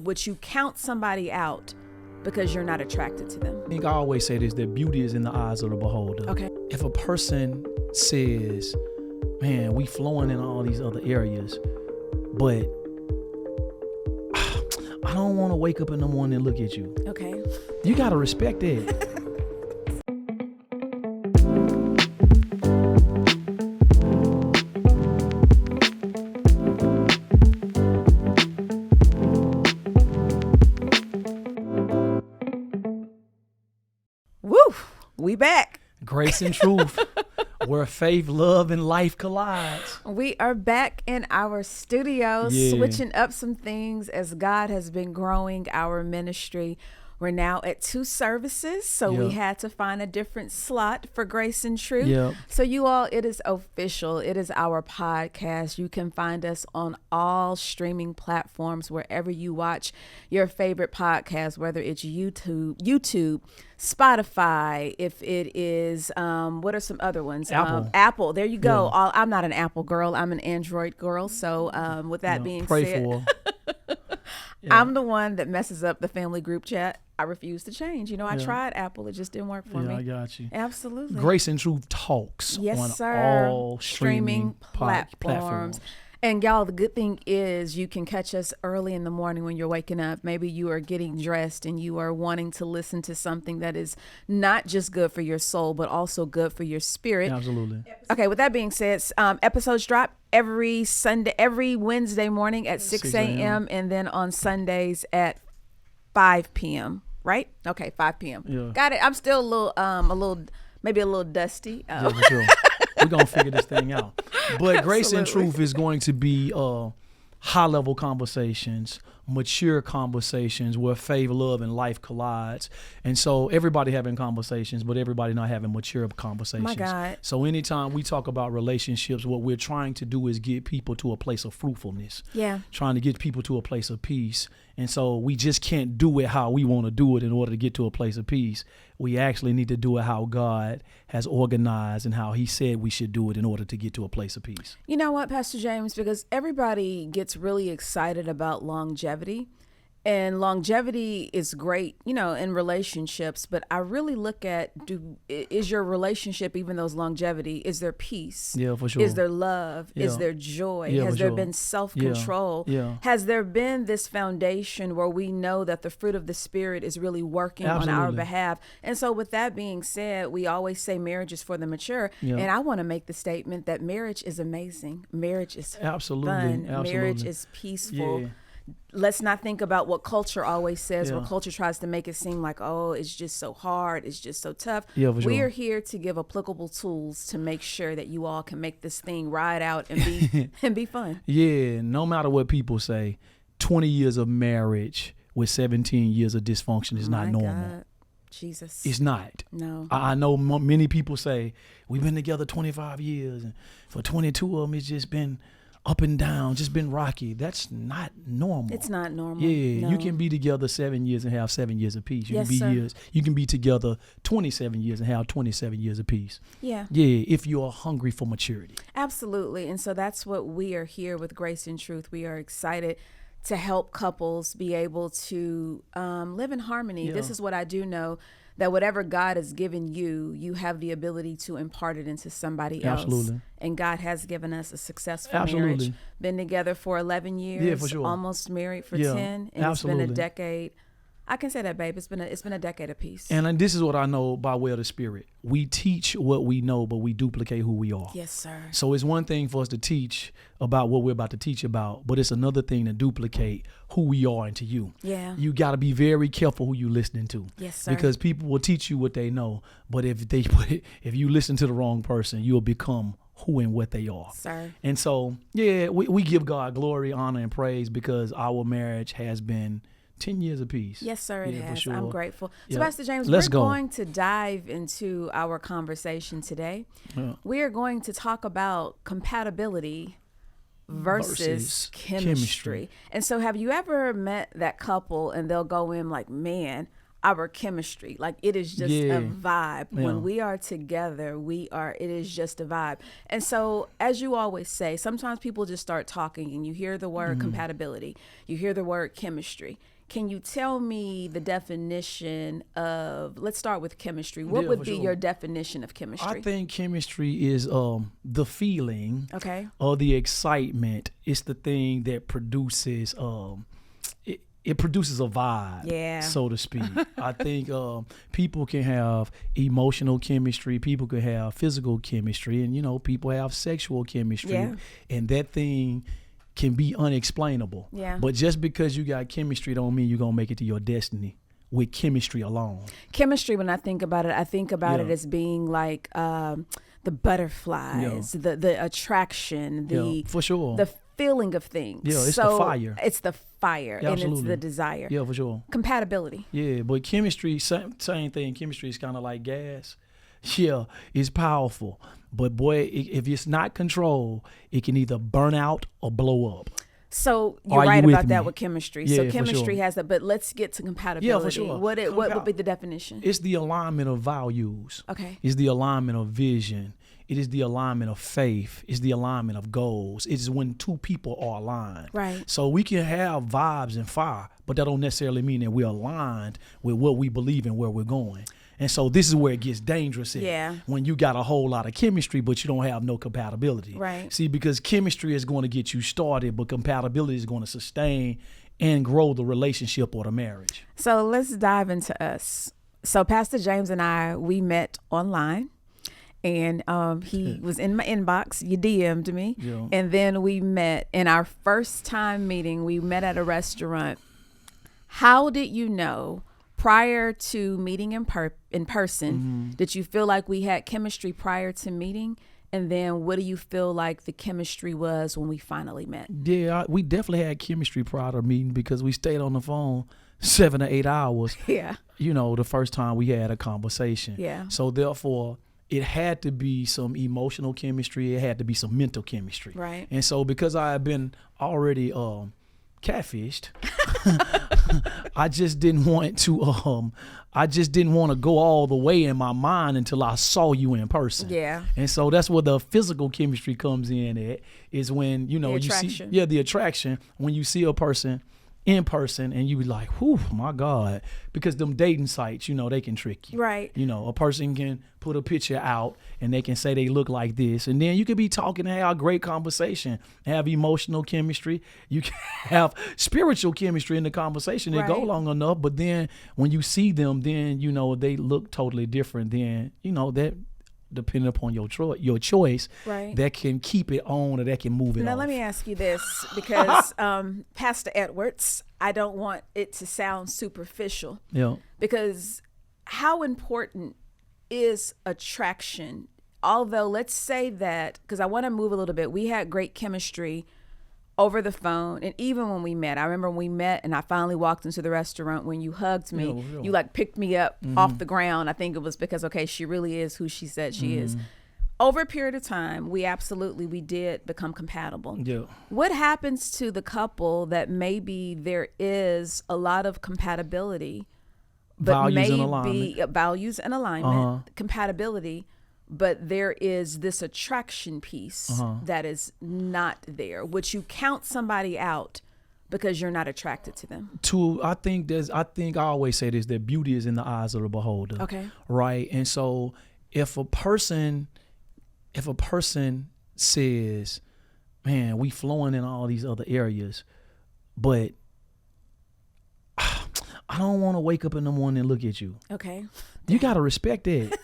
would you count somebody out because you're not attracted to them? I think I always say this, that beauty is in the eyes of the beholder. Okay. If a person says, man, we flowing in all these other areas, but I don't want to wake up in the morning and look at you. Okay. You got to respect that. Woo! We back. Grace and truth, where faith, love, and life collides. We are back in our studio, switching up some things as God has been growing our ministry. We're now at 2 services, so we had to find a different slot for Grace and Truth. So you all, it is official. It is our podcast. You can find us on all streaming platforms, wherever you watch your favorite podcast, whether it's YouTube, Spotify, if it is, what are some other ones? Apple. There you go. I'm not an Apple girl. I'm an Android girl. So with that being said, I'm the one that messes up the family group chat. I refuse to change. I tried Apple. It just didn't work for me. I got you. Absolutely. Grace and Truth talks on all streaming platforms. And y'all, the good thing is you can catch us early in the morning when you're waking up. Maybe you are getting dressed and you are wanting to listen to something that is not just good for your soul, but also good for your spirit. Absolutely. Okay, with that being said, episodes drop every Wednesday morning at 6 a.m. and then on Sundays at 5 p.m. Right? Okay, 5 p.m. Yeah. Got it. I'm still maybe a little dusty. Yeah, for sure. We're going to figure this thing out. But Grace and Truth is going to be high-level conversations, mature conversations where faith, love, and life collides. And so everybody having conversations, but everybody not having mature conversations. My God. So anytime we talk about relationships, what we're trying to do is get people to a place of fruitfulness. Yeah. Trying to get people to a place of peace. And so we just can't do it how we want to do it in order to get to a place of peace. We actually need to do it how God has organized and how he said we should do it in order to get to a place of peace. You know what, Pastor James, because everybody gets really excited about longevity. And longevity is great, in relationships, but I really look at, is your relationship, even those longevity, is there peace? Yeah, for sure. Is there love? Yeah. Is there joy? Yeah, Has there sure. been self-control? Yeah. Has there been this foundation where we know that the fruit of the Spirit is really working on our behalf? And so with that being said, we always say marriage is for the mature. Yeah. And I want to make the statement that marriage is amazing. Marriage is fun. Marriage is peaceful. Yeah. Let's not think about what culture always says, where culture tries to make it seem like, oh, it's just so hard, it's just so tough. Yeah, for sure. We are here to give applicable tools to make sure that you all can make this thing ride out and be and be fun. Yeah, no matter what people say, 20 years of marriage with 17 years of dysfunction is not normal. God. Jesus. It's not. No. I know many people say, we've been together 25 years, and for 22 of them, it's just been up and down, just been rocky. That's not normal. It's not normal. Yeah, no. You can be together 7 years and have 7 years of peace. Yes, sir. You can be together 27 years and have 27 years of peace. Yeah. Yeah, if you are hungry for maturity. Absolutely. And so that's what we are here with Grace and Truth. We are excited to help couples be able to live in harmony. Yeah. This is what I do know, that whatever God has given you, you have the ability to impart it into somebody else. Absolutely. And God has given us a successful Absolutely. marriage. Been together for 11 years. Yeah, for sure. Almost married for Yeah. 10. And Absolutely. It's been a decade. I can say that, babe. It's been a decade of peace. And this is what I know by way of the Spirit. We teach what we know, but we duplicate who we are. Yes, sir. So it's one thing for us to teach about what we're about to teach about, but it's another thing to duplicate who we are into you. Yeah. You got to be very careful who you listening to. Yes, sir. Because people will teach you what they know, but if you listen to the wrong person, you'll become who and what they are. Sir. And so, yeah, we give God glory, honor, and praise because our marriage has been 10 years apiece. Yes, sir, it has. For sure. I'm grateful. Yeah. So, Pastor James, Let's we're go. going to dive into our conversation today. Yeah. We are going to talk about compatibility versus chemistry. And so have you ever met that couple and they'll go in like, man, our chemistry. Like it is just a vibe. Yeah. When we are together, it is just a vibe. And so, as you always say, sometimes people just start talking and you hear the word compatibility, you hear the word chemistry. Can you tell me the definition of, let's start with chemistry. What would be your definition of chemistry? I think chemistry is the feeling or the excitement. It's the thing that produces it produces a vibe, so to speak. I think people can have emotional chemistry, people can have physical chemistry, and people have sexual chemistry, and that thing can be unexplainable. Yeah. But just because you got chemistry don't mean you're going to make it to your destiny with chemistry alone. Chemistry, when I think about it it as being like the butterflies, the attraction, for sure. The feeling of things. Yeah, it's the fire. It's the fire, and it's the desire. Yeah, for sure. Compatibility. Yeah, but chemistry, same thing. Chemistry is kind of like gas. Yeah, it's powerful. But boy, if it's not controlled, it can either burn out or blow up. So you're right about that with chemistry. Yeah, so chemistry has that, but let's get to compatibility. Yeah, for sure. What would be the definition? It's the alignment of values. Okay. It's the alignment of vision. It is the alignment of faith. It's the alignment of goals. It is when two people are aligned. Right. So we can have vibes and fire, but that don't necessarily mean that we're aligned with what we believe and where we're going. And so this is where it gets dangerous. When you got a whole lot of chemistry, but you don't have no compatibility. Right. See, because chemistry is going to get you started, but compatibility is going to sustain and grow the relationship or the marriage. So let's dive into us. So Pastor James and I, we met online. And he was in my inbox. You DM'd me. Yeah. And then we met in our first time meeting. We met at a restaurant. How did you know prior to meeting in person, did you feel like we had chemistry prior to meeting? And then what do you feel like the chemistry was when we finally met? Yeah, we definitely had chemistry prior to meeting because we stayed on the phone 7 to 8 hours. Yeah. The first time we had a conversation. Yeah. So therefore, it had to be some emotional chemistry. It had to be some mental chemistry. Right. And so because I had been already catfished, I just didn't want to go all the way in my mind until I saw you in person. Yeah. And so that's where the physical chemistry comes in at, is when, you see the attraction when you see a person in person and you be like, whew, my God, because them dating sites, they can trick you. Right. A person can put a picture out and they can say they look like this. And then you could be talking and have a great conversation, have emotional chemistry. You can have spiritual chemistry in the conversation that go long enough. But then when you see them, then, they look totally different. Then, that depending upon your choice, that can keep it on or that can move it Now, off. let me ask you this, because Pastor Edwards, I don't want it to sound superficial. Yeah. Because how important is attraction? Although, let's say that, because I want to move a little bit, we had great chemistry over the phone, and even when we met, I remember when we met and I finally walked into the restaurant, when you hugged me, you like picked me up off the ground. I think it was because, okay, she really is who she said she is. Over a period of time, we did become compatible. Yeah. What happens to the couple that maybe there is a lot of compatibility, but values and alignment, compatibility, but there is this attraction piece that is not there? Would you count somebody out because you're not attracted to them? I think I always say this, that beauty is in the eyes of the beholder. Okay. Right. And so if a person says, man, we flowing in all these other areas, but I don't want to wake up in the morning and look at you. Okay. You got to respect it.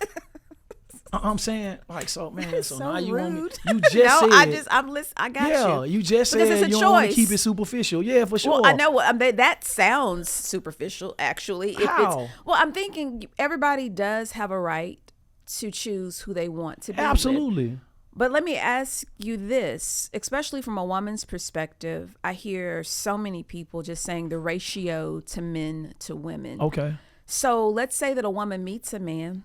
I'm saying, like, so, man, so now you want me, you just no, said. I'm listening. I got you. Yeah, you just said you don't want to keep it superficial. Yeah, for sure. Well, I know that sounds superficial, actually. How? I'm thinking everybody does have a right to choose who they want to be Absolutely. with. But let me ask you this, especially from a woman's perspective, I hear so many people just saying the ratio to men to women. Okay. So let's say that a woman meets a man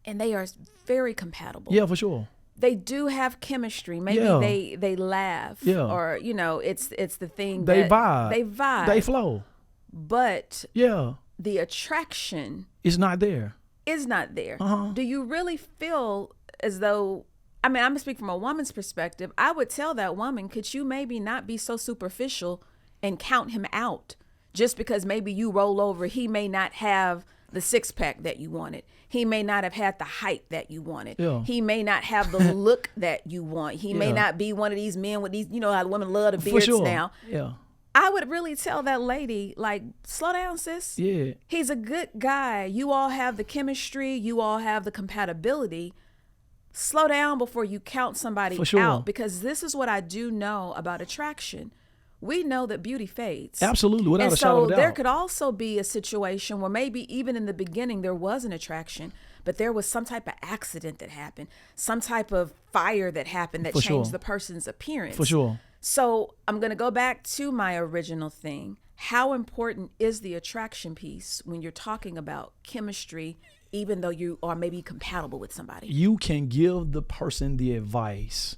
and they are very compatible. Yeah, for sure. They do have chemistry. Maybe they laugh. Yeah. Or, it's the thing they that vibe. They vibe. They flow. But yeah, the attraction is not there. Do you really feel as though, I mean, I'm gonna speak from a woman's perspective. I would tell that woman, could you maybe not be so superficial and count him out just because maybe you roll over, he may not have the six pack that you wanted. He may not have had the height that you wanted. Yeah. He may not have the look that you want. He may not be one of these men with these, you know how women love the beards now. Yeah. I would really tell that lady, like, slow down, sis. Yeah. He's a good guy. You all have the chemistry. You all have the compatibility. Slow down before you count somebody out, because this is what I do know about attraction. We know that beauty fades. Absolutely, without a shadow of a doubt. And so there could also be a situation where maybe even in the beginning there was an attraction, but there was some type of accident that happened, some type of fire that happened that changed the person's appearance. For sure. So I'm going to go back to my original thing. How important is the attraction piece when you're talking about chemistry, even though you are maybe compatible with somebody? You can give the person the advice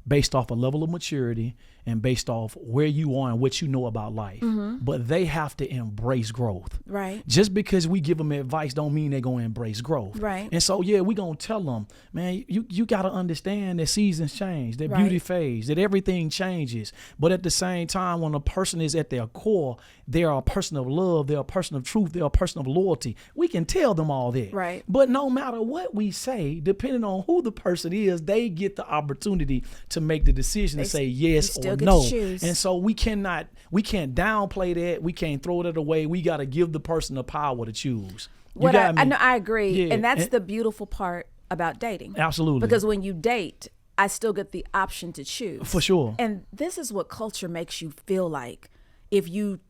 based off a level of maturity and based off where you are and what you know about life. But they have to embrace growth. Right. Just because we give them advice don't mean they're going to embrace growth. Right. And so, yeah, we're going to tell them, man, you got to understand that seasons change, that beauty fades, that everything changes. But at the same time, when a person is at their core, they're a person of love, they're a person of truth, they're a person of loyalty. We can tell them all that. Right. But no matter what we say, depending on who the person is, they get the opportunity to make the decision to say yes or no. And so we can't downplay that. We can't throw that away. We got to give the person the power to choose. I know, I agree. Yeah. And that's the beautiful part about dating. Absolutely. Because when you date, I still get the option to choose. For sure. And this is what culture makes you feel like. If you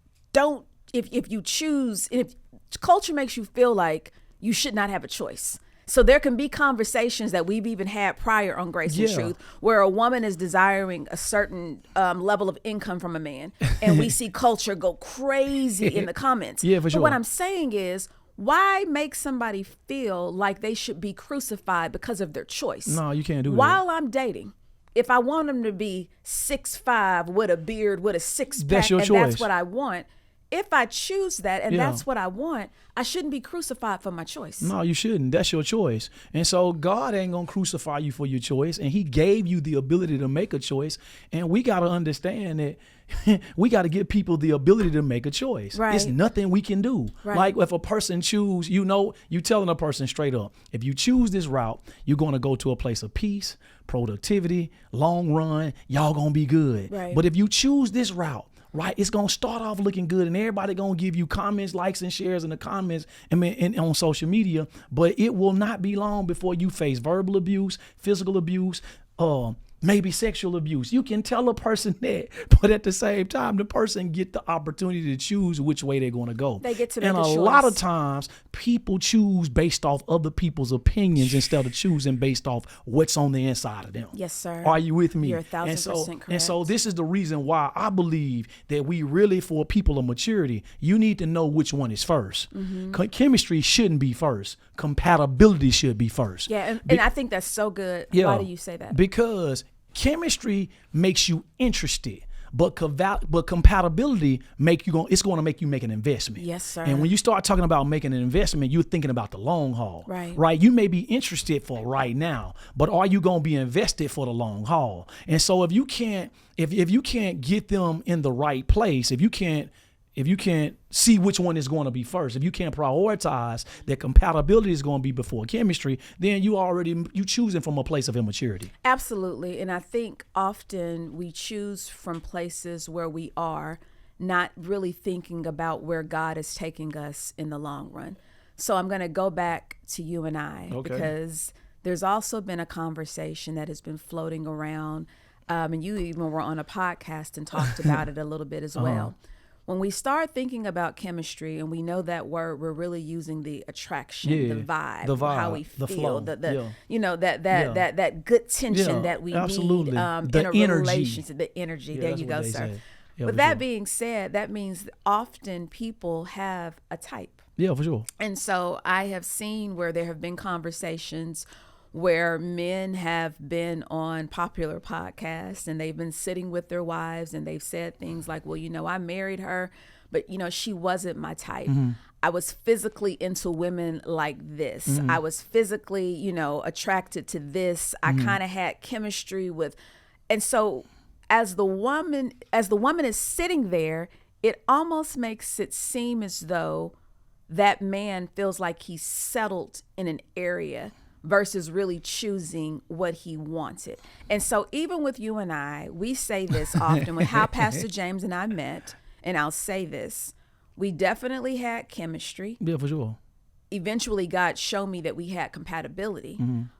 choose, if culture makes you feel like you should not have a choice. So there can be conversations that we've even had prior on Grace and Truth where a woman is desiring a certain level of income from a man, and we see culture go crazy in the comments. Yeah, for sure. But what I'm saying is, why make somebody feel like they should be crucified because of their choice? No, you can't do that. While I'm dating, if I want them to be 6'5" with a beard, with a six pack, and that's what I want. If I choose that and that's what I want, I shouldn't be crucified for my choice. No, you shouldn't. That's your choice. And so God ain't going to crucify you for your choice. And he gave you the ability to make a choice. And we got to understand that we got to give people the ability to make a choice. Right. It's nothing we can do. Right. Like if a person choose, you telling a person straight up, if you choose this route, you're going to go to a place of peace, productivity, long run, y'all going to be good. Right. But if you choose this route, right, it's gonna start off looking good, and everybody gonna give you comments, likes, and shares in the comments and on social media. But it will not be long before you face verbal abuse, physical abuse, maybe sexual abuse. You can tell a person that, but at the same time, the person get the opportunity to choose which way they're going to go. They get to make and a choice. lot of times, people choose based off other people's opinions instead of choosing based off what's on the inside of them. Yes, sir. Are you with me? You're 1,000% correct. And so this is the reason why I believe that we really, for people of maturity, you need to know which one is first. Chemistry shouldn't be first. Compatibility should be first. Yeah, and I think that's so good. Yeah, why do you say that? Because chemistry makes you interested, but compatibility it's going to make you make an investment. Yes, sir. And when you start talking about making an investment, you're thinking about the long haul. Right. You may be interested for right now, but are you going to be invested for the long haul? And so if you can't get them in the right place, if you can't see which one is going to be first, if you can't prioritize that compatibility is going to be before chemistry, then you choosing from a place of immaturity. Absolutely. And I think often we choose from places where we are not really thinking about where God is taking us in the long run. So I'm going to go back to you and I, because there's also been a conversation that has been floating around, and you even were on a podcast and talked about it a little bit as well. When we start thinking about chemistry, and we know that word, we're really using the attraction, the vibe, how we feel, flow, that good tension that we need in a relationship, the energy. There you go, sir. With that being said, that means often people have a type. Yeah, for sure. And so I have seen where there have been conversations where men have been on popular podcasts and they've been sitting with their wives and they've said things like, well, I married her, but she wasn't my type. I was physically into women like this. I was physically, attracted to this. I kind of had chemistry with, and so as the woman is sitting there, it almost makes it seem as though that man feels like he's settled in an area versus really choosing what he wanted. And so even with you and I, we say this often with how Pastor James and I met, and I'll say this. We definitely had chemistry. Yeah, for sure. Eventually, God showed me that we had compatibility.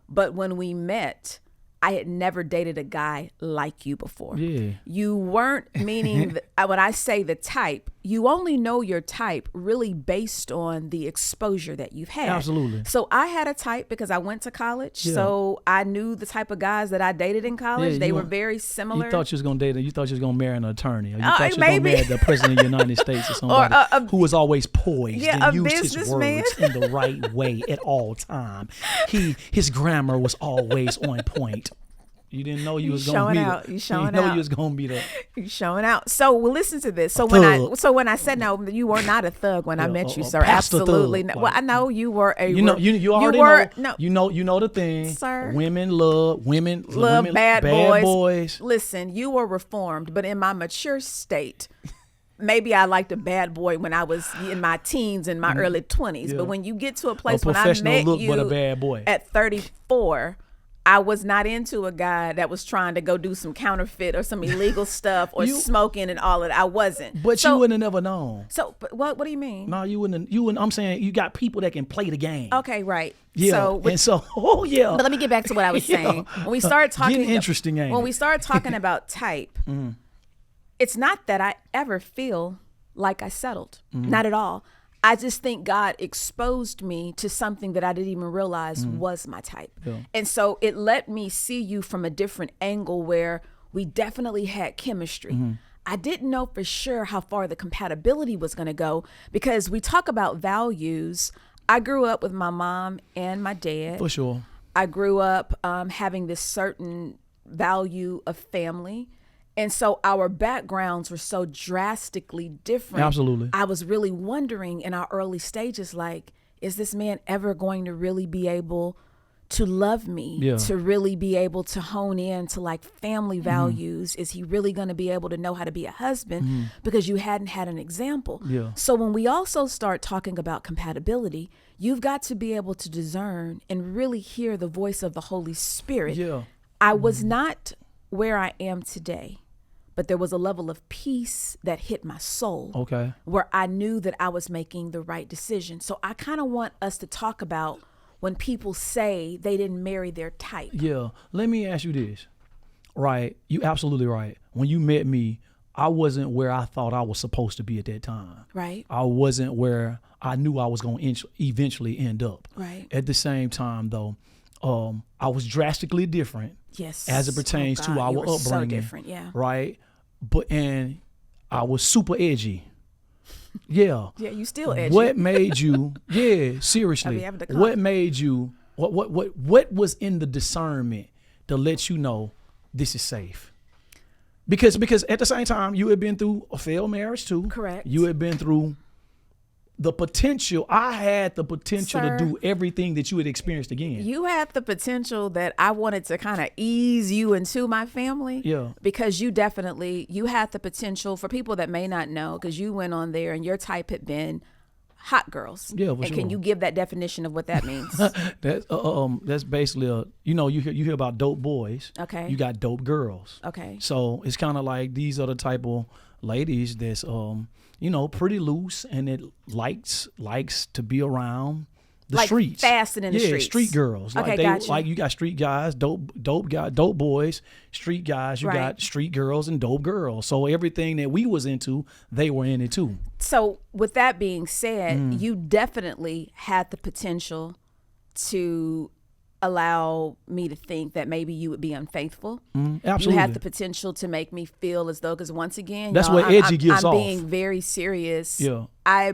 But when we met, I had never dated a guy like you before. Yeah. You weren't, meaning when I say the type, you only know your type really based on the exposure that you've had. Absolutely. So I had a type because I went to college. Yeah. So I knew the type of guys that I dated in college. They were very similar. You thought you was going to date, you thought you was going to marry an attorney. Or you thought you was going to marry the president of the United States or somebody who was always poised and used his words in the right way at all time. His grammar was always on point. You didn't know you was going to be You showing out. You was going to be the. You showing out. So well, listen to this. So when I said no, you were not a thug when I met you, sir. Absolutely not. Well, I know you were a. You already know. No. You know the thing, sir. Women love bad boys. Listen, you were reformed, but in my mature state. Maybe I liked a bad boy when I was in my teens and my early 20s. But when you get to a place when I met you but a bad boy. At 34, I was not into a guy that was trying to go do some counterfeit or some illegal stuff or smoking and all of that. I wasn't. But you wouldn't have never known. So but what do you mean? No, you wouldn't. I'm saying you got people that can play the game. Okay, right. Yeah. But let me get back to what I was saying. When we started talking, interesting. When we started talking about type, it's not that I ever feel like I settled. Not at all. I just think God exposed me to something that I didn't even realize was my type. Yeah. And so it let me see you from a different angle where we definitely had chemistry. I didn't know for sure how far the compatibility was going to go because we talk about values. I grew up with my mom and my dad. For sure. I grew up having this certain value of family. And so our backgrounds were so drastically different. Absolutely. I was really wondering in our early stages, like, is this man ever going to really be able to love me, to really be able to hone in to like family values? Is he really going to be able to know how to be a husband? Because you hadn't had an example. Yeah. So when we also start talking about compatibility, you've got to be able to discern and really hear the voice of the Holy Spirit. Yeah. I was not where I am today, but there was a level of peace that hit my soul. Okay. Where I knew that I was making the right decision. So I kind of want us to talk about when people say they didn't marry their type. Yeah. Let me ask you this. Right. You absolutely right. When you met me, I wasn't where I thought I was supposed to be at that time. Right. I wasn't where I knew I was going to eventually end up. Right. At the same time, though, I was drastically different. Yes. As it pertains to our upbringing. So different, yeah. Right. And I was super edgy. Yeah. Yeah, you still edgy. What made you? Yeah, seriously. What made you? What was in the discernment to let you know this is safe? Because at the same time, you had been through a failed marriage too. Correct. You had been through the potential. I had the potential to do everything that you had experienced again. You had the potential that I wanted to kind of ease you into my family. Yeah. Because you had the potential, for people that may not know, because you went on there and your type had been hot girls. Yeah, for and sure. Can you give that definition of what that means? That's basically you hear about dope boys. Okay. You got dope girls. Okay. So it's kind of like these are the type of ladies that's pretty loose and it likes to be around the streets. Fasting in the streets. Yeah, street girls. Okay, gotcha. Like you got street guys, dope boys, street guys, you got street girls and dope girls. So everything that we was into, they were in it too. So with that being said, you definitely had the potential to allow me to think that maybe you would be unfaithful. Absolutely. You had the potential to make me feel as though, because once again, that's what edgy gives off. I'm being very serious. Yeah.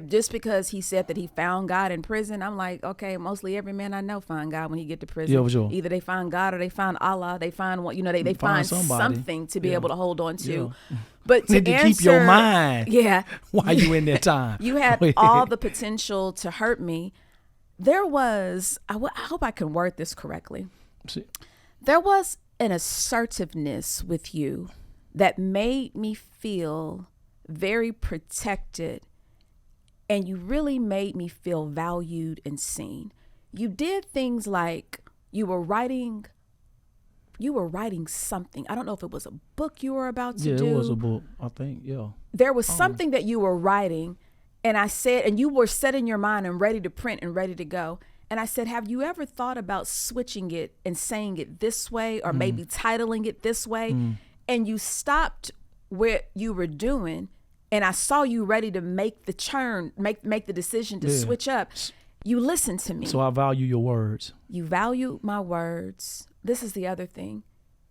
Just because he said that he found God in prison, I'm like, okay, mostly every man I know find God when he get to prison. Yeah, for sure. Either they find God or they find Allah. They find what, they find something to be able to hold on to. Yeah. But to keep your mind. Yeah. While you in that time. You had all the potential to hurt me. There was, I hope I can word this correctly. There was an assertiveness with you that made me feel very protected, and you really made me feel valued and seen. You did things like you were writing something. I don't know if it was a book you were about to do. Yeah, it was a book, I think, yeah. There was something that you were writing. And I said, and you were set in your mind and ready to print and ready to go. And I said, have you ever thought about switching it and saying it this way, or maybe titling it this way? And you stopped what you were doing, and I saw you ready to make the turn, make the decision to switch up. You listened to me. So I value your words. You valued my words. This is the other thing.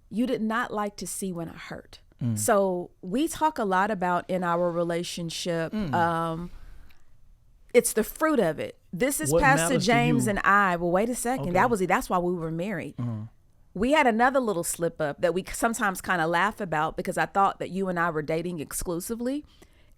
You did not like to see when I hurt. So we talk a lot about in our relationship, it's the fruit of it. This is what Pastor James and I. Well, wait a second. Okay. That's why we were married. We had another little slip up that we sometimes kind of laugh about, because I thought that you and I were dating exclusively,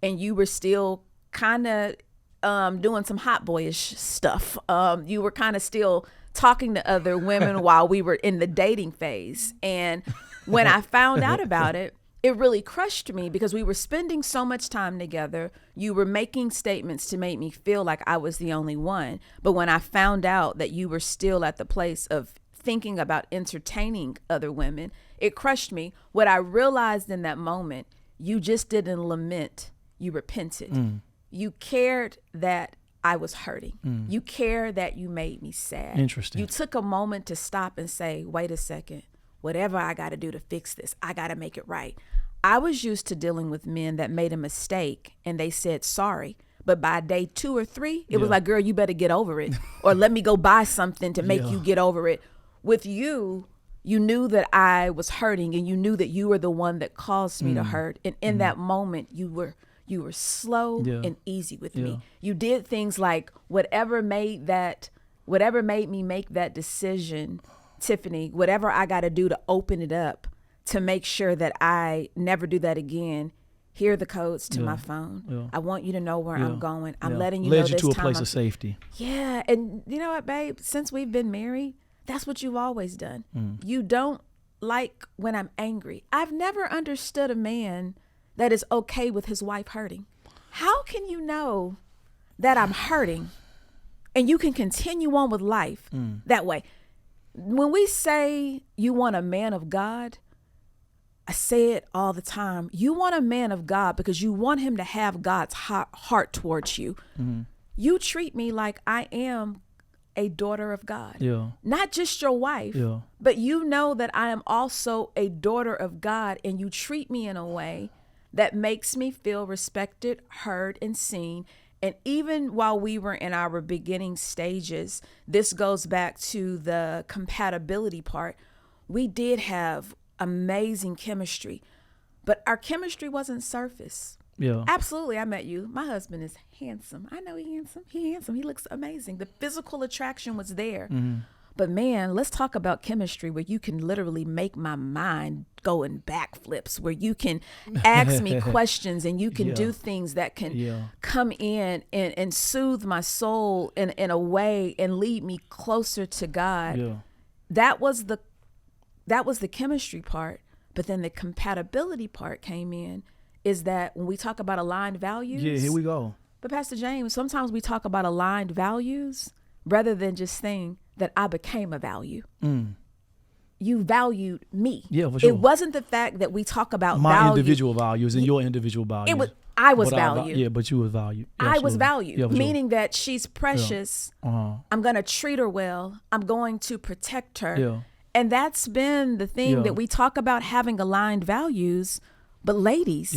and you were still kind of doing some hot boyish stuff. You were kind of still talking to other women while we were in the dating phase. And when I found out about it, it really crushed me, because we were spending so much time together. You were making statements to make me feel like I was the only one. But when I found out that you were still at the place of thinking about entertaining other women, it crushed me. What I realized in that moment, you just didn't lament. You repented. You cared that I was hurting. You cared that you made me sad. Interesting. You took a moment to stop and say, wait a second. Whatever I got to do to fix this, I got to make it right. I was used to dealing with men that made a mistake and they said sorry. But by day 2 or 3, it was like, girl, you better get over it. Or let me go buy something to make you get over it. With you, you knew that I was hurting, and you knew that you were the one that caused me to hurt. And in that moment, you were slow and easy with me. You did things like whatever made me make that decision, Tiffany, whatever I got to do to open it up to make sure that I never do that again. Here are the codes to my phone. I want you to know where I'm going. I'm letting you know this time. Led you to a place of safety. Yeah. And you know what, babe? Since we've been married, that's what you've always done. You don't like when I'm angry. I've never understood a man that is okay with his wife hurting. How can you know that I'm hurting and you can continue on with life that way? When we say you want a man of God, I say it all the time. You want a man of God because you want him to have God's heart towards you. You treat me like I am a daughter of God. Not just your wife, but you know that I am also a daughter of God, and you treat me in a way that makes me feel respected, heard, and seen. And even while we were in our beginning stages, this goes back to the compatibility part. We did have amazing chemistry, but our chemistry wasn't surface. Absolutely. I met you. My husband is handsome. I know he's handsome. He's handsome. He looks amazing. The physical attraction was there. But man, let's talk about chemistry where you can literally make my mind go in backflips, where you can ask me questions and you can do things that can come in and soothe my soul in a way and lead me closer to God. That was the chemistry part. But then the compatibility part came in, is that when we talk about aligned values. Here we go. But Pastor James, sometimes we talk about aligned values rather than just saying that I became a value. You valued me. Yeah, for sure. It wasn't the fact that we talk about my individual values and your individual values. I was valued. But you were valued. I was valued, meaning that she's precious. I'm going to treat her well. I'm going to protect her. And that's been the thing that we talk about, having aligned values. But ladies,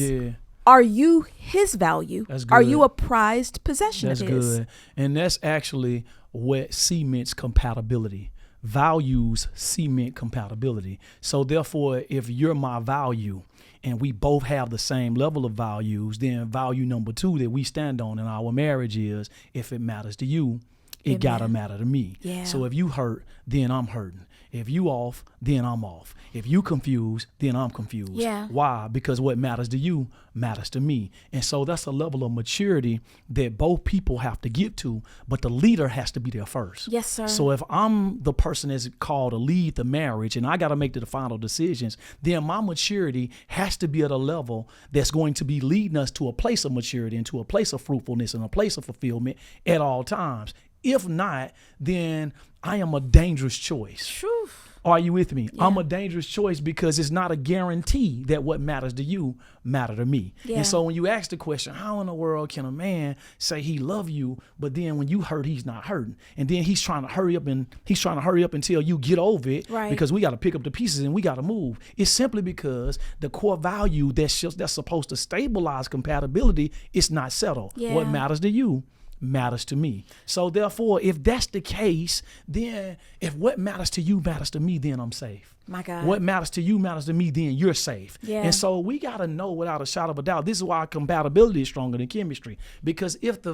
are you his value? That's good. Are you a prized possession of his? That's good. And that's actually what cements compatibility. values cement compatibility. So therefore, if you're my value and we both have the same level of values, then value number 2 that we stand on in our marriage is, if it matters to you, it gotta matter to me. Yeah. So if you hurt, then I'm hurting. If you off, then I'm off. If you confused, then I'm confused. Yeah. Why? Because what matters to you matters to me. And so that's a level of maturity that both people have to get to, but the leader has to be there first. Yes, sir. So if I'm the person that's called to lead the marriage and I got to make the final decisions, then my maturity has to be at a level that's going to be leading us to a place of maturity and to a place of fruitfulness and a place of fulfillment at all times. If not, then I am a dangerous choice. True. Are you with me? Yeah. I'm a dangerous choice because it's not a guarantee that what matters to you matter to me. Yeah. And so when you ask the question, how in the world can a man say he love you, but then when you hurt, he's not hurting? And then he's trying to hurry up until you get over it, right? Because we got to pick up the pieces and we got to move. It's simply because the core value that's supposed to stabilize compatibility is not settled. Yeah. What matters to you matters to me. So therefore, if that's the case, then if what matters to you matters to me, then I'm safe. My God. What matters to you matters to me, then you're safe. Yeah. And so we got to know without a shadow of a doubt, this is why compatibility is stronger than chemistry. Because if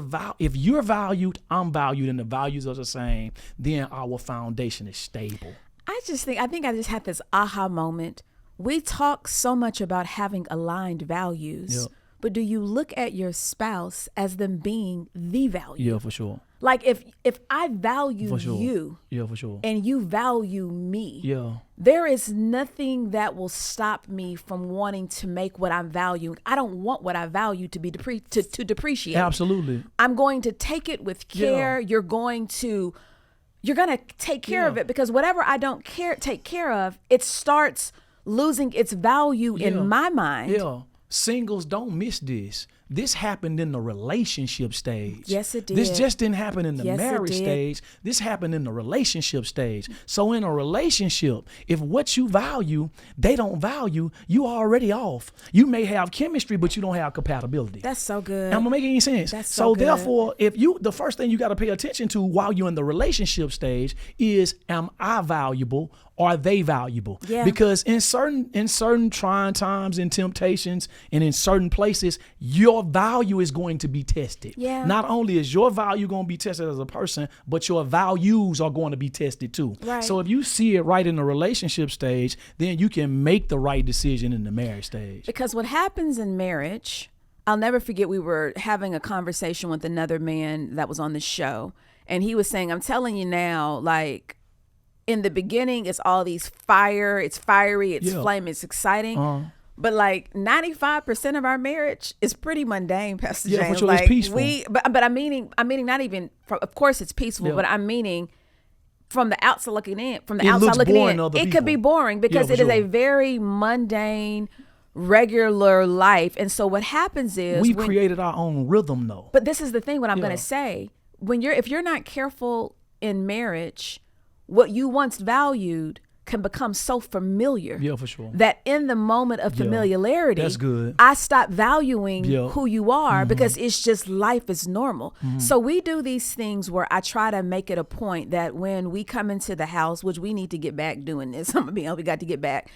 you're valued, I'm valued, and the values are the same, then our foundation is stable. I think I just had this aha moment. We talk so much about having aligned values. Yep. But do you look at your spouse as them being the value? Yeah, for sure. Like if I value For sure. you, Yeah, for sure. and you value me, Yeah. there is nothing that will stop me from wanting to make what I'm valuing. I don't want what I value to be to depreciate. Absolutely. I'm going to take it with care. Yeah. You're going to take care of it, because whatever I don't take care of, it starts losing its value in my mind. Yeah. Singles, don't miss this. This happened in the relationship stage. Yes, it did. This just didn't happen in the Yes, it marriage did. stage. This happened in the relationship stage. So in a relationship, if what you value, they don't value, you already off. You may have chemistry, but you don't have compatibility. That's so good. Am I making any sense? That's so good. Therefore, the first thing you got to pay attention to while you're in the relationship stage is, am I valuable? Are they valuable? Yeah. Because in certain trying times and temptations and in certain places, your value is going to be tested. Yeah. Not only is your value going to be tested as a person, but your values are going to be tested too. Right. So if you see it right in the relationship stage, then you can make the right decision in the marriage stage. Because what happens in marriage, I'll never forget, we were having a conversation with another man that was on the show, and he was saying, I'm telling you now, like, in the beginning, it's all these it's fiery, it's flame, it's exciting. But like 95% of our marriage is pretty mundane, Pastor James. For sure, like it's peaceful. But I'm meaning not even. Of course, it's peaceful. But I'm meaning from the outside looking in. From the outside looking in, it could be boring because it is a very mundane, regular life. And so what happens is we've created our own rhythm, though. But this is the thing. What I'm going to say: if you're not careful in marriage, what you once valued can become so familiar that in the moment of familiarity, that's good. I stop valuing who you are because it's just life is normal. So we do these things where I try to make it a point that when we come into the house, which we need to get back doing this, we got to get back.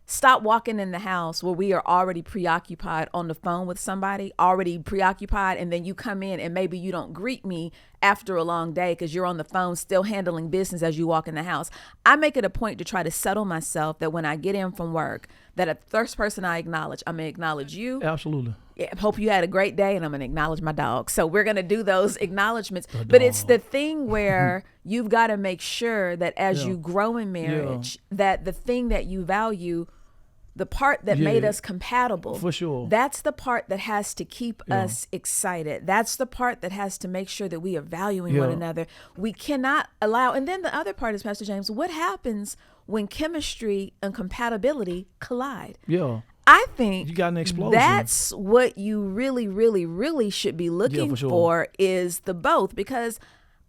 Stop walking in the house where we are already preoccupied on the phone with somebody, already preoccupied, and then you come in and maybe you don't greet me after a long day because you're on the phone still handling business as you walk in the house. I make it a point to try to settle myself that when I get in from work, that the first person I acknowledge, I'm going to acknowledge you. Absolutely. Yeah, hope you had a great day, and I'm going to acknowledge my dog. So we're going to do those acknowledgments. But it's the thing where you've got to make sure that as you grow in marriage, that the thing that you value, the part that made us compatible, for sure, that's the part that has to keep us excited. That's the part that has to make sure that we are valuing one another. We cannot allow, and then the other part is, Pastor James, what happens when chemistry and compatibility collide? Yeah. I think you got an explosion. That's what you really, really, really should be looking for is the both, because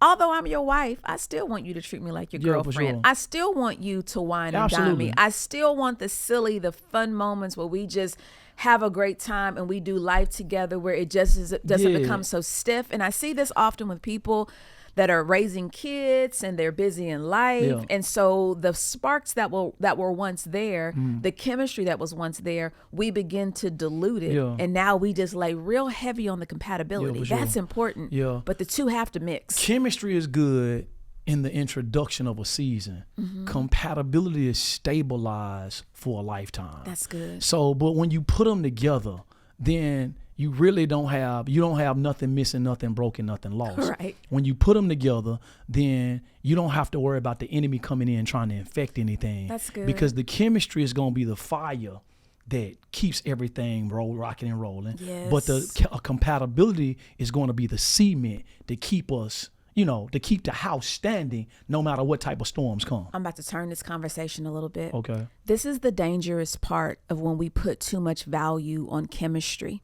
although I'm your wife, I still want you to treat me like your girlfriend. I still want you to wine and dine me. I still want the silly, the fun moments where we just have a great time and we do life together, where it just doesn't become so stiff. And I see this often with people that are raising kids and they're busy in life. Yeah. And so the sparks that were once there, the chemistry that was once there, we begin to dilute it. Yeah. And now we just lay real heavy on the compatibility. Yeah, for sure. That's important. Yeah. But the two have to mix. Chemistry is good in the introduction of a season. Compatibility is stabilized for a lifetime. That's good. So, but when you put them together, then you really don't have nothing missing, nothing broken, nothing lost. Right. When you put them together, then you don't have to worry about the enemy coming in trying to infect anything. That's good. Because the chemistry is going to be the fire that keeps everything rocking and rolling. Yes. But the compatibility is going to be the cement to keep us, to keep the house standing no matter what type of storms come. I'm about to turn this conversation a little bit. Okay. This is the dangerous part of when we put too much value on chemistry.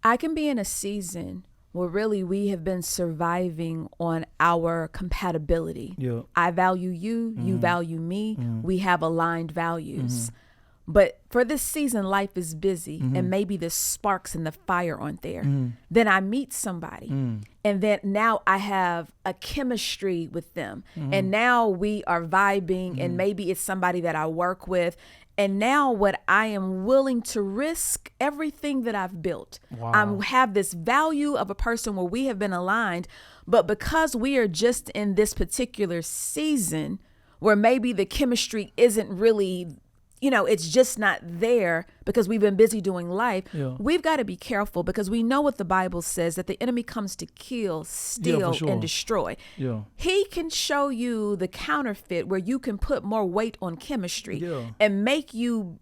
I can be in a season where really we have been surviving on our compatibility. Yeah. I value you, you value me, we have aligned values. But for this season, life is busy and maybe the sparks and the fire aren't there. Then I meet somebody and then now I have a chemistry with them. And now we are vibing and maybe it's somebody that I work with. And now what I am willing to risk everything that I've built. Wow. I have this value of a person where we have been aligned, but because we are just in this particular season where maybe the chemistry isn't really, it's just not there because we've been busy doing life. Yeah. We've got to be careful because we know what the Bible says, that the enemy comes to kill, steal, sure. and destroy. Yeah. He can show you the counterfeit where you can put more weight on chemistry and make you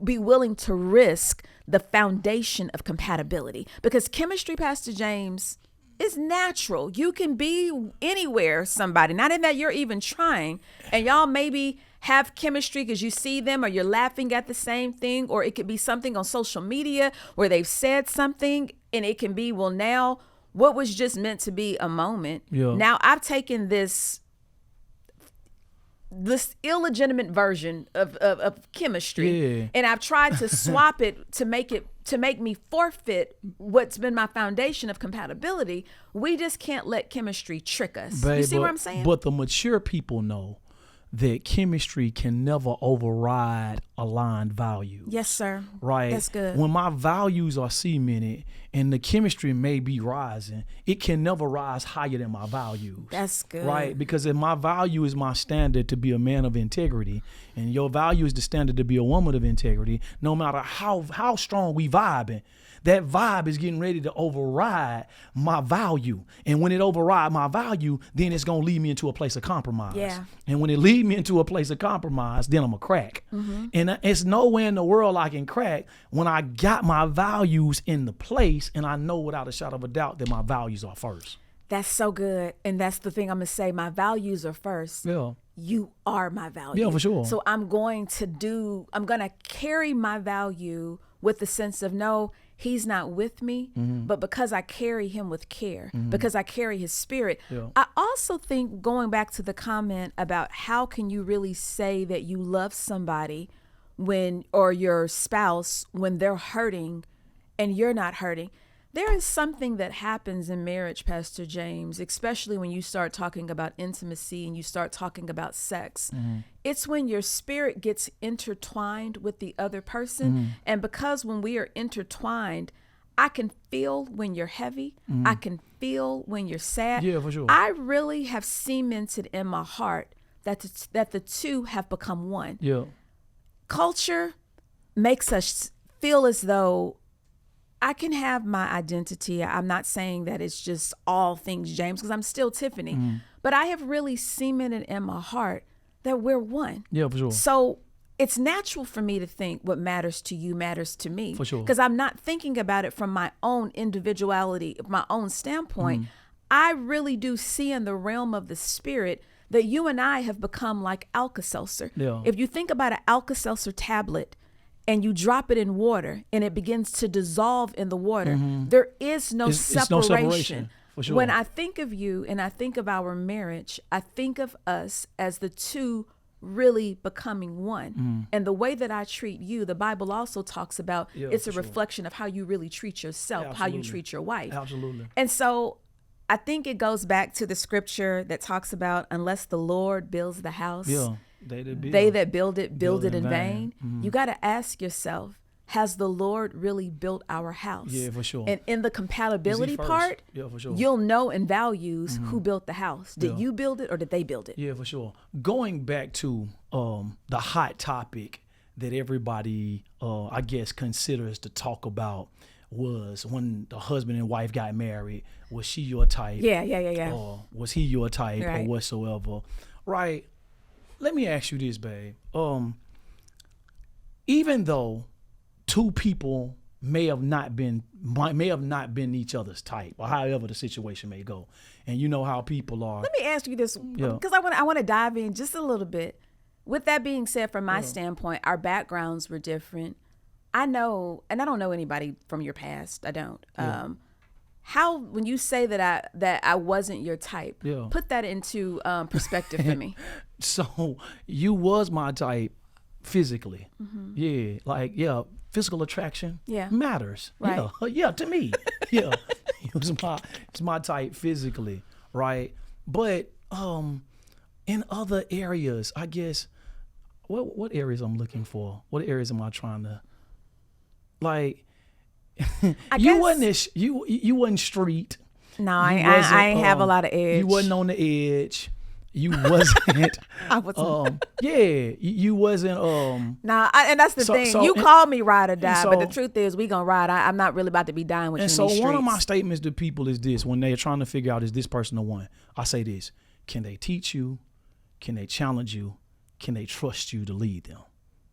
be willing to risk the foundation of compatibility. Because chemistry, Pastor James, is natural. You can be anywhere, somebody, not in that you're even trying, and y'all maybe have chemistry because you see them or you're laughing at the same thing, or it could be something on social media where they've said something and it can be, well, now what was just meant to be a moment. Yeah. Now I've taken this illegitimate version of chemistry and I've tried to swap it to make me forfeit what's been my foundation of compatibility. We just can't let chemistry trick us. You see what I'm saying? But the mature people know that chemistry can never override aligned values. Yes, sir. Right? That's good. When my values are cemented and the chemistry may be rising, it can never rise higher than my values. That's good. Right? Because if my value is my standard to be a man of integrity, and your value is the standard to be a woman of integrity, no matter how strong we vibing, that vibe is getting ready to override my value. And when it override my value, then it's going to lead me into a place of compromise. Yeah. And when it lead me into a place of compromise, then I'm a crack. And it's nowhere in the world I can crack when I got my values in the place and I know without a shadow of a doubt that my values are first. That's so good. And that's the thing I'm going to say. My values are first. Yeah. You are my value. Yeah, for sure. So I'm going to carry my value with the sense of, no, he's not with me, but because I carry him with care, because I carry his spirit. Yeah. I also think, going back to the comment about how can you really say that you love somebody or your spouse when they're hurting and you're not hurting. There is something that happens in marriage, Pastor James, especially when you start talking about intimacy and you start talking about sex. It's when your spirit gets intertwined with the other person. And because when we are intertwined, I can feel when you're heavy. I can feel when you're sad. Yeah, for sure. I really have cemented in my heart that the two have become one. Yeah. Culture makes us feel as though I can have my identity. I'm not saying that it's just all things James, because I'm still Tiffaney. But I have really cemented in my heart that we're one. Yeah, for sure. So it's natural for me to think what matters to you matters to me. For sure. Because I'm not thinking about it from my own individuality, my own standpoint. I really do see in the realm of the spirit that you and I have become like Alka-Seltzer. Yeah. If you think about an Alka-Seltzer tablet, and you drop it in water and it begins to dissolve in the water, there is no separation. It's no separation, for sure. When I think of you and I think of our marriage, I think of us as the two really becoming one. And the way that I treat you, the Bible also talks about, it's a reflection of how you really treat yourself, how you treat your wife. Absolutely. And so I think it goes back to the scripture that talks about unless the Lord builds the house, they that build it in vain. Mm-hmm. You got to ask yourself, has the Lord really built our house? Yeah, for sure. And in the compatibility part, for sure, you'll know in values who built the house. Did you build it or did they build it? Yeah, for sure. Going back to the hot topic that everybody, I guess, considers to talk about was when the husband and wife got married. Was she your type? Yeah. Or was he your type or whatsoever? Right. Let me ask you this, babe. Even though two people may have not been each other's type, or however the situation may go, and you know how people are. Let me ask you this, because I want to dive in just a little bit. With that being said, from my standpoint, our backgrounds were different. I know, and I don't know anybody from your past. I don't. How, when you say that I wasn't your type, put that into perspective for me. So you was my type physically. Mm-hmm. Physical attraction matters. Right. To me. It's my type physically, right? But in other areas, I guess, what areas I'm looking for? What areas am I trying to, like, you wasn't street. No, I ain't have a lot of edge. You wasn't on the edge. You wasn't. I wasn't. You wasn't. And that's the thing. You called me ride or die, but the truth is, we gonna ride. I'm not really about to be dying with you. And so, one of my statements to people is this: when they're trying to figure out, is this person the one? I say this: can they teach you? Can they challenge you? Can they trust you to lead them?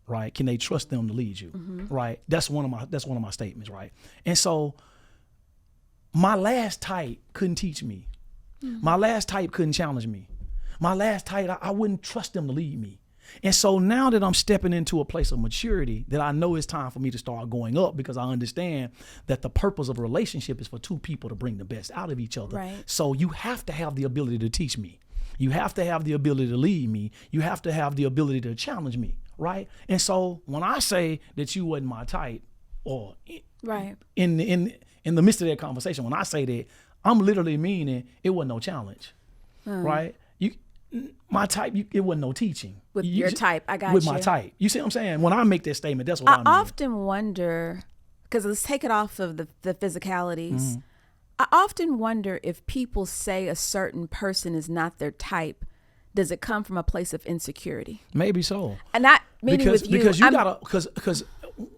Right? Can they trust them to lead you? Mm-hmm. Right? That's one of my statements. Right? And so, my last type couldn't teach me. Mm-hmm. My last type couldn't challenge me. My last type, I wouldn't trust them to lead me. And so now that I'm stepping into a place of maturity, that I know it's time for me to start going up, because I understand that the purpose of a relationship is for two people to bring the best out of each other. Right. So you have to have the ability to teach me. You have to have the ability to lead me. You have to have the ability to challenge me, right? And so when I say that you wasn't my type, or in the midst of that conversation, when I say that, I'm literally meaning it wasn't no challenge, right? My type, it wasn't no teaching. With your type, I got you. With my type. You see what I'm saying? When I make that statement, that's what I mean. I often wonder, because let's take it off of the physicalities. Mm-hmm. I often wonder if people say a certain person is not their type, does it come from a place of insecurity? Maybe so. And not meaning with you. Because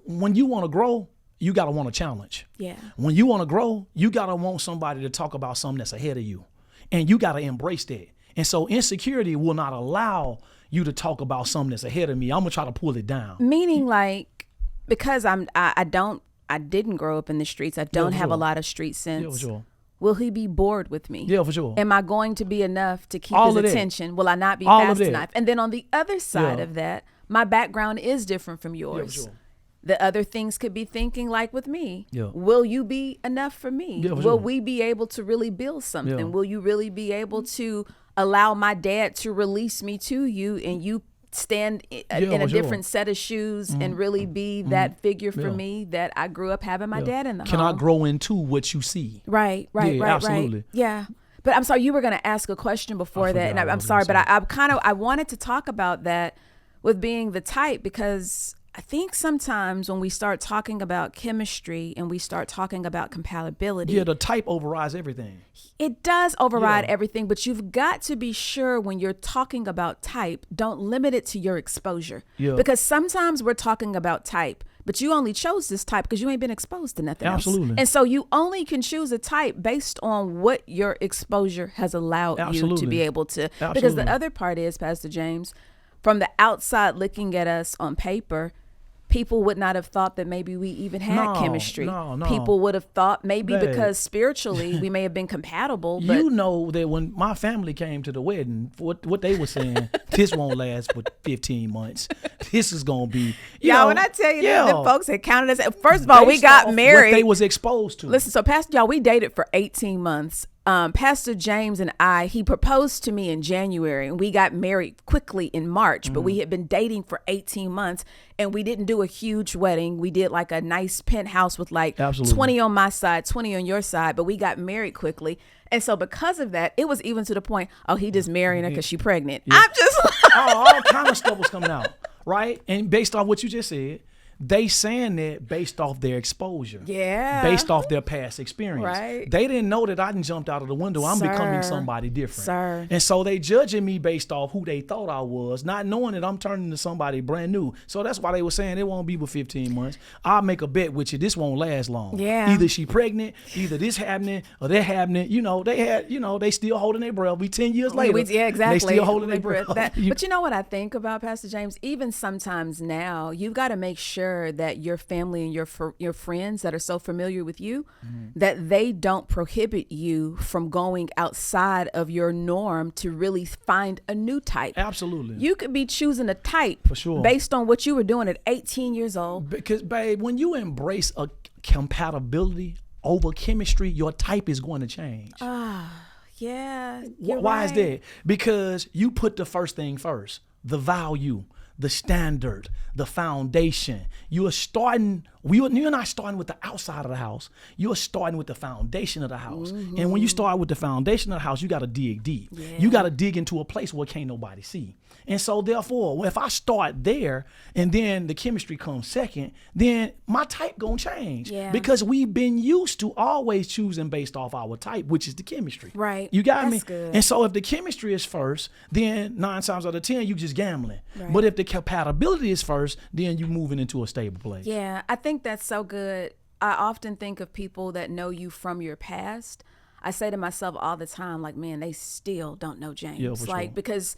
when you want to grow, you gotta want a challenge. Yeah. When you want to grow, you gotta want somebody to talk about something that's ahead of you, and you gotta embrace that. And so insecurity will not allow you to talk about something that's ahead of me. I'm gonna try to pull it down. Meaning, like, because I didn't grow up in the streets. I don't have a lot of street sense. Yeah, for sure. Will he be bored with me? Yeah, for sure. Am I going to be enough to keep his attention? Will I not be fast enough? And then on the other side of that, my background is different from yours. Yeah, for sure. The other things could be thinking like with me. Yeah. Will you be enough for me? Yeah, for sure. Will we be able to really build something? Yeah. Will you really be able to allow my dad to release me to you, and you stand in a different set of shoes and really be that figure for me that I grew up having my dad in the home? Can I grow into what you see? Right, absolutely. Yeah. But I'm sorry, you were going to ask a question before that, and I'm sorry, but I wanted to talk about that with being the type, because I think sometimes when we start talking about chemistry and we start talking about compatibility. Yeah, the type overrides everything. It does override everything, but you've got to be sure when you're talking about type, don't limit it to your exposure. Yeah. Because sometimes we're talking about type, but you only chose this type because you ain't been exposed to nothing else. And so you only can choose a type based on what your exposure has allowed you to be able to. Because the other part is, Pastor James, from the outside looking at us on paper, people would not have thought that maybe we even had chemistry. No. People would have thought maybe because spiritually we may have been compatible. But you know that when my family came to the wedding, what they were saying, this won't last for 15 months. This is going to be, when I tell you that the folks had counted us, first of all, we got married. What they was exposed to. Listen, so Pastor, we dated for 18 months. Pastor James and he proposed to me in January, and we got married quickly in March, but we had been dating for 18 months, and we didn't do a huge wedding. We did like a nice penthouse with like 20 on my side, 20 on your side, but we got married quickly. And so because of that, it was even to the point, oh, he just marrying her because she's pregnant. Yeah. I'm just all kind of stuff was coming out, right? And based off what you just said, they saying that based off their exposure. Yeah. Based off their past experience. Right. They didn't know that I done jumped out of the window. I'm becoming somebody different. And so they judging me based off who they thought I was, not knowing that I'm turning to somebody brand new. So that's why they were saying it won't be but 15 months. I'll make a bet with you. This won't last long. Yeah. Either she pregnant, either this happening or that happening. They still holding their breath. We 10 years later. Yeah, exactly. They still holding their breath. But you know what I think about, Pastor James? Even sometimes now, you've got to make sure that your family and your friends that are so familiar with you, that they don't prohibit you from going outside of your norm to really find a new type. Absolutely. You could be choosing a type for sure based on what you were doing at 18 years old. Because, babe, when you embrace a compatibility over chemistry, your type is going to change. Yeah. Why is that? Because you put the first thing first, the value, the standard, the foundation. You're not starting with the outside of the house. You're starting with the foundation of the house. And when you start with the foundation of the house, you got to dig deep. Yeah. You got to dig into a place where can't nobody see. And so therefore, if I start there and then the chemistry comes second, then my type gonna change. Yeah. Because we've been used to always choosing based off our type, which is the chemistry. Right. You got That's me? Good. And so if the chemistry is first, then 9 times out of 10, you just gambling. Right. But if the compatibility is first, then you moving into a stable place. Yeah, I think that's so good. I often think of people that know you from your past. I say to myself all the time, like, man, they still don't know James. Yeah, for sure. Because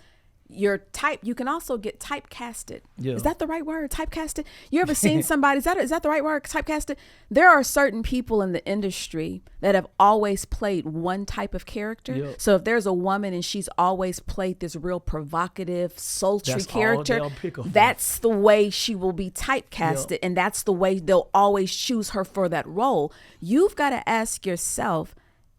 your type, you can also get typecasted. Yeah. Is that the right word? Typecasted? You ever seen somebody, is that the right word? Typecasted? There are certain people in the industry that have always played one type of character. Yeah. So if there's a woman and she's always played this real provocative, sultry character, that's the way she will be typecasted. And that's the way they'll always choose her for that role. You've got to ask yourself,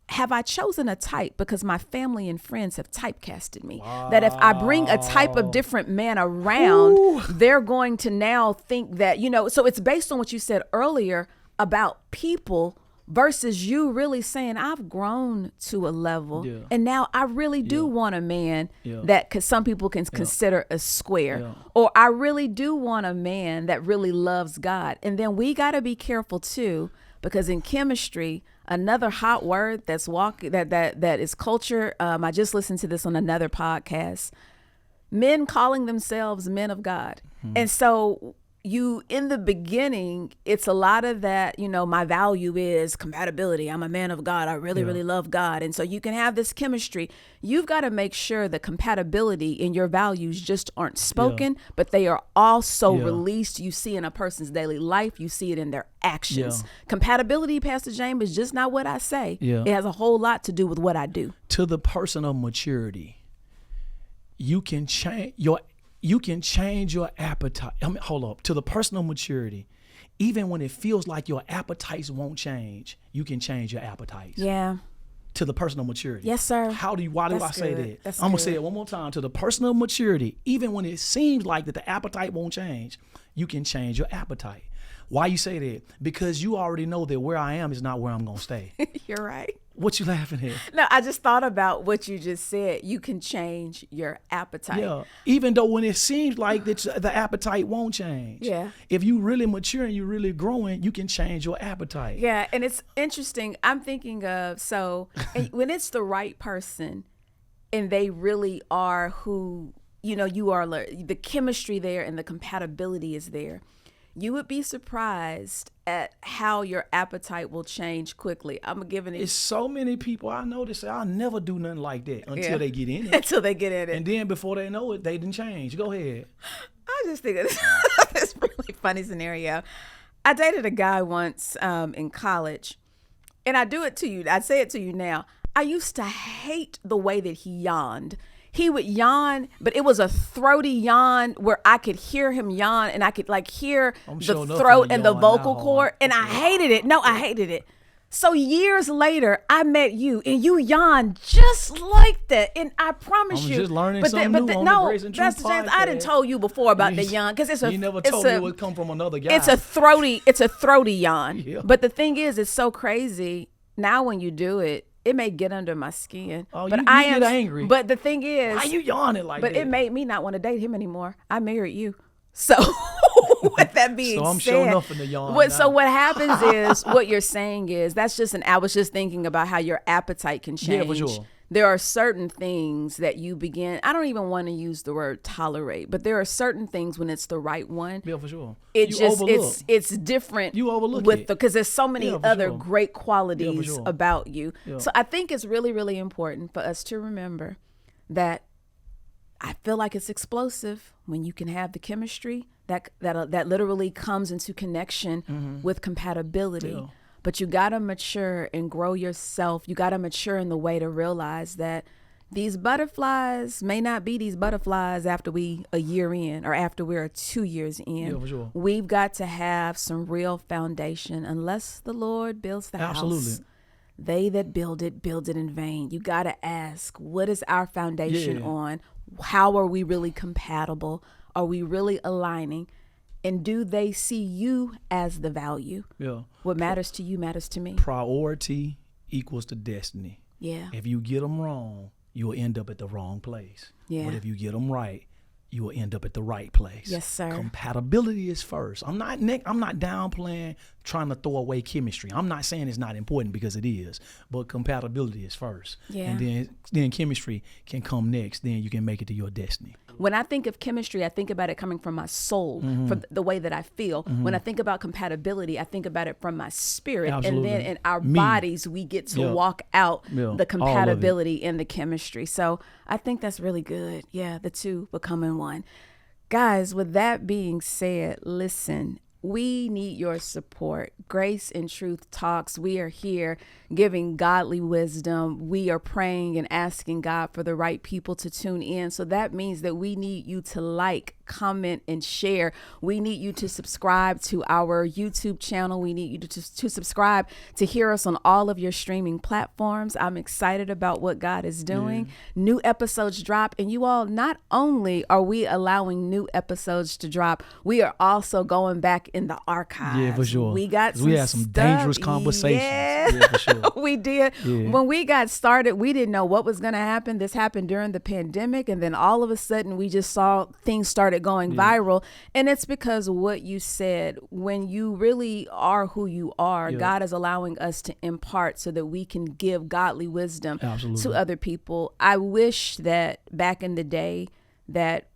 have I chosen a type because my family and friends have typecasted me? Wow. That if I bring a type of different man around, they're going to now think that, so it's based on what you said earlier about people versus you really saying, I've grown to a level and now I really do want a man that, because some people can consider a square, or I really do want a man that really loves God. And then we got to be careful too, because in chemistry, another hot word that's that is culture. I just listened to this on another podcast. Men calling themselves men of God. And so in the beginning, it's a lot of that, my value is compatibility. I'm a man of God. I really, really love God. And so you can have this chemistry. You've got to make sure the compatibility in your values just aren't spoken, but they are also released. You see in a person's daily life. You see it in their actions. Compatibility, Pastor James, is just not what I say. It has a whole lot to do with what I do. To the person of maturity, you can change your appetite. Hold up. To the personal maturity, even when it feels like your appetites won't change, you can change your appetites. Yeah. To the personal maturity. Yes, sir. Why do I say that? I'm going to say it one more time. To the personal maturity, even when it seems like that the appetite won't change, you can change your appetite. Why you say that? Because you already know that where I am is not where I'm going to stay. You're right. What you laughing at? No, I just thought about what you just said. You can change your appetite. Yeah. Even though when it seems like that the appetite won't change. Yeah. If you really mature and you really growing, you can change your appetite. Yeah. And it's interesting. I'm thinking of, when it's the right person and they really are who, you are, the chemistry there and the compatibility is there. You would be surprised at how your appetite will change quickly. I'm giving it. It's so many people I know that say, I'll never do nothing like that until they get in it. Until they get in it. And then before they know it, they didn't change. Go ahead. I just think of this really funny scenario. I dated a guy once in college, and I do it to you. I say it to you now. I used to hate the way that he yawned. He would yawn, but it was a throaty yawn where I could hear him yawn and I could hear the throat and the vocal cord. And I hated it. No, I hated it. So years later, I met you and you yawned just like that. And I promise you. I'm just learning something new on the Grace and Truth podcast. I didn't told you before about the yawn. You never told me it would come from another guy. It's a throaty yawn. Yeah. But the thing is, it's so crazy. Now when you do it, it may get under my skin. Oh, but you I get angry. But the thing is, why you yawning like that? But it made me not want to date him anymore. I married you. So with that being said, so I'm showing up in the yawn. So what happens is, what you're saying is, that's just I was just thinking about how your appetite can change. Yeah, for sure. There are certain things that you begin, I don't even want to use the word tolerate, but there are certain things when it's the right one. Yeah, for sure. It's different. You overlook it. Because there's so many other great qualities about you. Yeah. So I think it's really, really important for us to remember that I feel like it's explosive when you can have the chemistry that literally comes into connection with compatibility. Yeah. But you got to mature and grow yourself. You got to mature in the way to realize that these butterflies may not be these butterflies after we a year in or after we're 2 years in. Yeah, for sure. We've got to have some real foundation. Unless the Lord builds the house, they that build it in vain. You got to ask, what is our foundation on? How are we really compatible? Are we really aligning? And do they see you as the value? Yeah. What matters to you matters to me. Priority equals to destiny. Yeah. If you get them wrong, you will end up at the wrong place. Yeah. But if you get them right, you will end up at the right place. Yes, sir. Compatibility is first. I'm not downplaying trying to throw away chemistry. I'm not saying it's not important, because it is, but compatibility is first. Yeah. And then chemistry can come next. Then you can make it to your destiny. When I think of chemistry, I think about it coming from my soul, from the way that I feel. When I think about compatibility, I think about it from my spirit. Absolutely. And then in our bodies, we get to walk out the compatibility and the chemistry. So I think that's really good. Yeah, the two becoming one. Guys, with that being said, listen, we need your support. Grace and Truth Talks. We are here giving godly wisdom. We are praying and asking God for the right people to tune in. So that means that we need you to like, comment, and share. We need you to subscribe to our YouTube channel. We need you to subscribe to hear us on all of your streaming platforms. I'm excited about what God is doing. New episodes drop. And you all, not only are we allowing new episodes to drop, we are also going back in the archives. Yeah, for sure. We had some dangerous conversations. Yeah, for sure. We did. Yeah. When we got started, we didn't know what was going to happen. This happened during the pandemic. And then all of a sudden, we just saw things started going viral. And it's because of what you said. When you really are who you are, God is allowing us to impart so that we can give godly wisdom to other people. I wish that back in the day that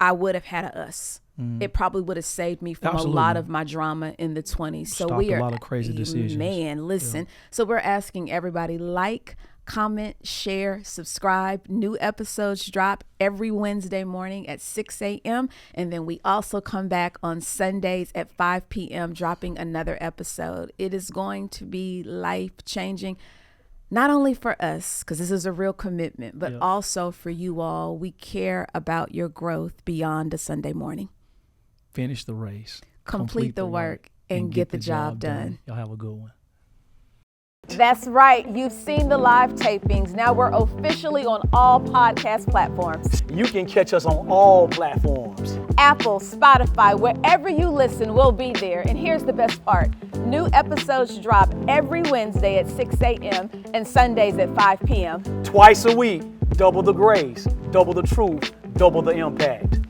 I would have had us. It probably would have saved me from a lot of my drama in the 20s. So stopped a lot of crazy decisions. Man, listen. So we're asking everybody, like, comment, share, subscribe. New episodes drop every Wednesday morning at 6 a.m. And then we also come back on Sundays at 5 p.m. dropping another episode. It is going to be life-changing. Not only for us, because this is a real commitment, but also for you all. We care about your growth beyond a Sunday morning. Finish the race. Complete the work and get the job done. Y'all have a good one. That's right. You've seen the live tapings. Now we're officially on all podcast platforms. You can catch us on all platforms. Apple, Spotify, wherever you listen, we'll be there. And here's the best part. New episodes drop every Wednesday at 6 a.m. and Sundays at 5 p.m. Twice a week. Double the grace, double the truth, double the impact.